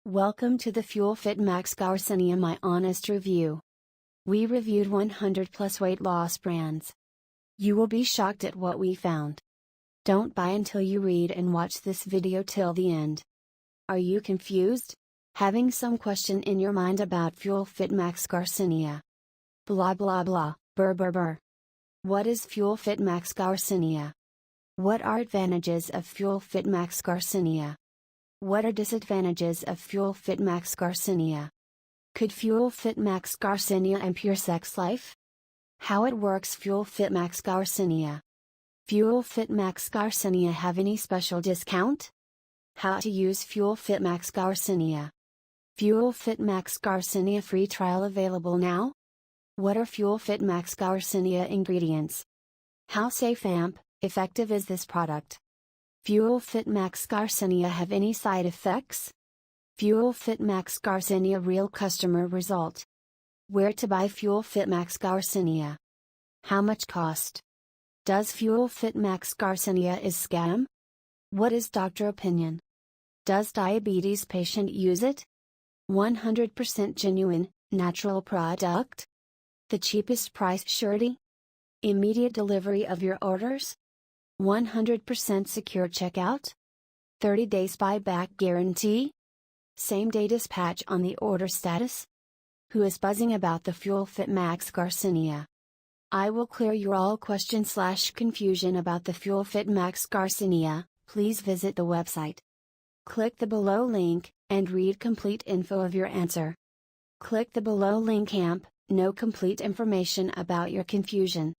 Welcome to the Fuel Fit Max Garcinia, my honest review. We reviewed 100 plus weight loss brands. You will be shocked at what we found. Don't buy until you read and watch this video till the end. Are you confused? Having some question in your mind about Fuel Fit Max Garcinia? Blah blah blah, brr. What is Fuel Fit Max Garcinia? What are advantages of Fuel Fit Max Garcinia? What are disadvantages of Fuel Fit Max Garcinia? Could Fuel Fit Max Garcinia improve your sex life? How it works. Fuel Fit Max Garcinia. Fuel Fit Max Garcinia have any special discount? How to use Fuel Fit Max Garcinia. Fuel Fit Max Garcinia free trial available now? What are Fuel Fit Max Garcinia ingredients? How safe and effective is this product? Fuel Fit Max Garcinia have any side effects? Fuel Fit Max Garcinia real customer result. Where to buy Fuel Fit Max Garcinia? How much cost? Does Fuel Fit Max Garcinia is scam? What is doctor opinion? Does diabetes patient use it? 100% genuine, natural product? The cheapest price surety? Immediate delivery of your orders? 100% secure checkout? 30 days buyback guarantee? Same day dispatch on the order status? Who is buzzing about the Fuel Fit Max Garcinia? I will clear your all question/confusion about the Fuel Fit Max Garcinia. Please visit the website. Click the below link, and read complete info of your answer. Click the below link know complete information about your confusion.